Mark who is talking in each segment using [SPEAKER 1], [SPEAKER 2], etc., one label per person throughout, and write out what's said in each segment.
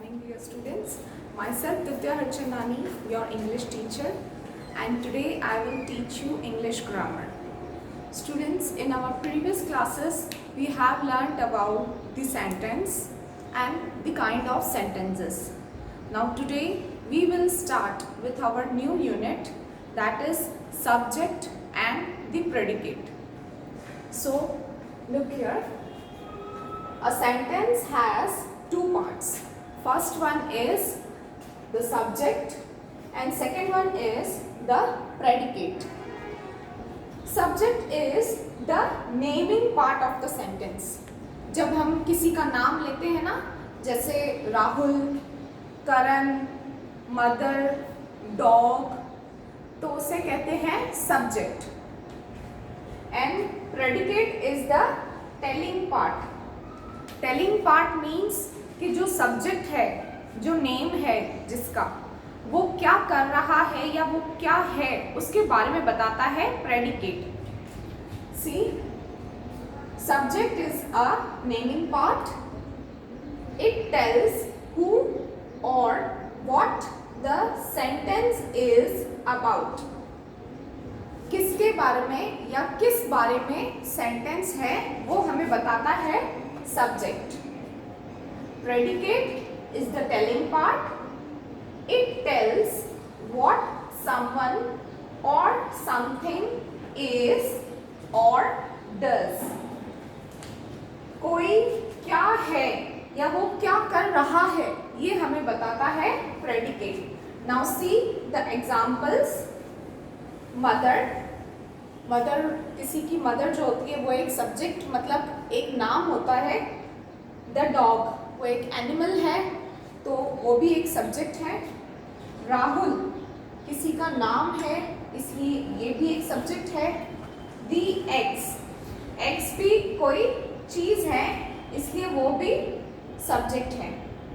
[SPEAKER 1] morning, dear students. Myself Ditya Harchandani, your English teacher, and today I will teach you English grammar. Students, in our previous classes, we have learnt about the sentence and the kind of sentences. Now today we will start with our new unit, that is subject and the predicate. So look here. A sentence has two parts. First one is the subject and second one is the predicate. Subject is the naming part of the sentence. जब हम किसी का नाम लेते हैं ना, जैसे राहुल, करण, mother, dog, तो उसे कहते हैं subject. And predicate is the telling part. Telling part means कि जो सब्जेक्ट है, जो नेम है जिसका, वो क्या कर रहा है या वो क्या है उसके बारे में बताता है predicate. See, subject is a naming part. It tells who और what the sentence is about. किसके बारे में या किस बारे में सेंटेंस है वो हमें बताता है subject. Predicate is the telling part. It tells what someone or something is or does. कोई क्या है या वो क्या कर रहा है ये हमें बताता है predicate. Now see the examples. Mother. Mother, किसी की मदर जो होती है वो एक सब्जेक्ट मतलब एक नाम होता है. द डॉग, वो एक एनिमल है तो वो भी एक सब्जेक्ट है. राहुल किसी का नाम है इसलिए ये भी एक सब्जेक्ट है. दी एग्स, एग्स भी कोई चीज़ है इसलिए वो भी सब्जेक्ट है.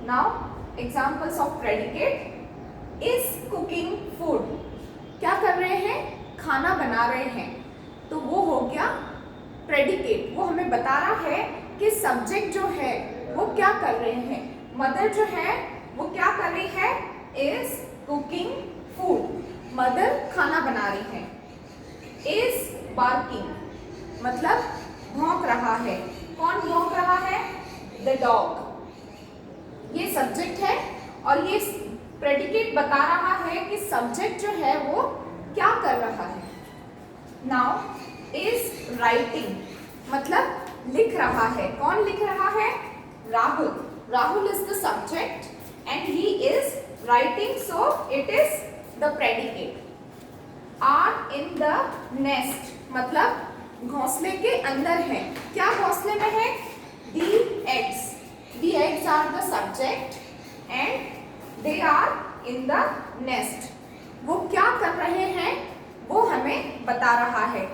[SPEAKER 1] Now examples of predicate. Is cooking food, क्या कर रहे हैं, खाना बना रहे हैं, तो वो हो गया प्रेडिकेट. वो हमें बता रहा है कि सब्जेक्ट जो है वो क्या कर रहे हैं. मदर जो है वो क्या कर रही है, इज कुकिंग फूड, मदर खाना बना रही है. इज बार्किंग मतलब भौंक रहा है. कौन भौंक रहा है, द डॉग. ये सब्जेक्ट है और ये प्रेडिकेट बता रहा है कि सब्जेक्ट जो है वो क्या कर रहा है. नाउ इज राइटिंग मतलब लिख रहा है. कौन लिख रहा है, Rahul. Rahul is the subject and he is writing, so it is the predicate. Are in the nest मतलब घोंसले के अंदर है. क्या घोंसले में है, the eggs. The eggs are the subject and they are in the nest. वो क्या कर रहे हैं वो हमें बता रहा है.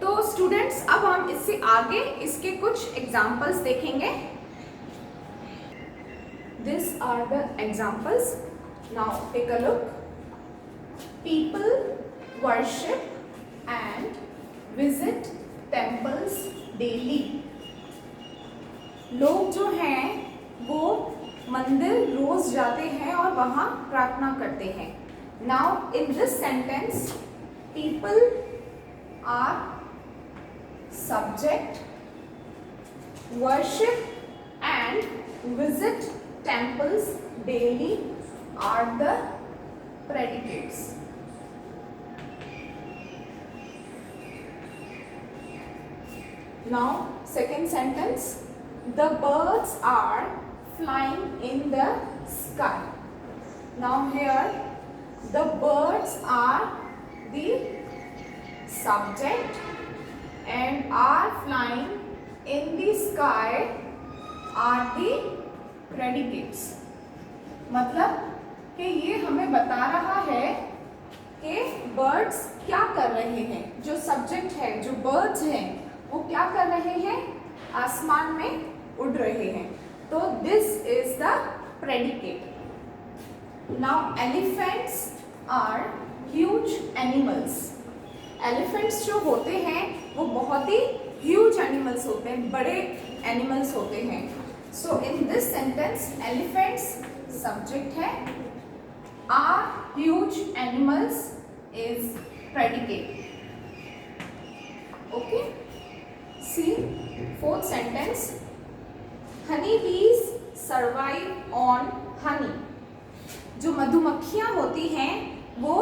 [SPEAKER 1] तो स्टूडेंट्स अब हम इससे आगे इसके कुछ एग्जाम्पल्स देखेंगे. This are the examples. Now take a look. People worship and visit temples daily. लोग जो हैं वो मंदिर रोज जाते हैं और वहाँ प्रार्थना करते हैं. Now in this sentence, people are subject, worship and visit temples daily are the predicates. Now second sentence, the birds are flying in the sky. Now here the birds are the subject and are flying in the sky are the predicates. मतलब कि ये हमें बता रहा है कि birds क्या कर रहे हैं. जो सब्जेक्ट है, जो birds हैं वो क्या कर रहे हैं, आसमान में उड़ रहे हैं. तो this is the predicate. Now elephants are huge animals. Elephants जो होते हैं वो बहुत ही huge animals होते हैं, बड़े animals होते हैं. So in this sentence, elephants subject है, are huge animals is predicate. Okay, see fourth sentence, honey bees survive on honey. जो मधुमक्खियां होती हैं वो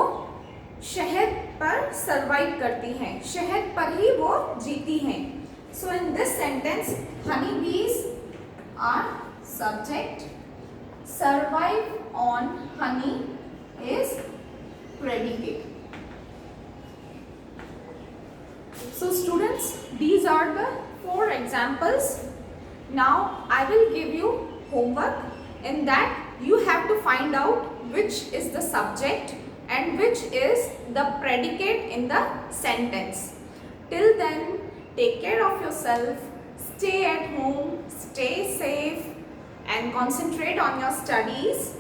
[SPEAKER 1] शहद पर सर्वाइव करती हैं, शहद पर ही वो जीती हैं. So in this sentence honey bees are subject, survive on honey is predicate. So students, these are the 4 examples. Now I will give you homework. In that you have to find out which is the subject and which is the predicate in the sentence. Till then, take care of yourself, stay at home, stay safe and concentrate on your studies.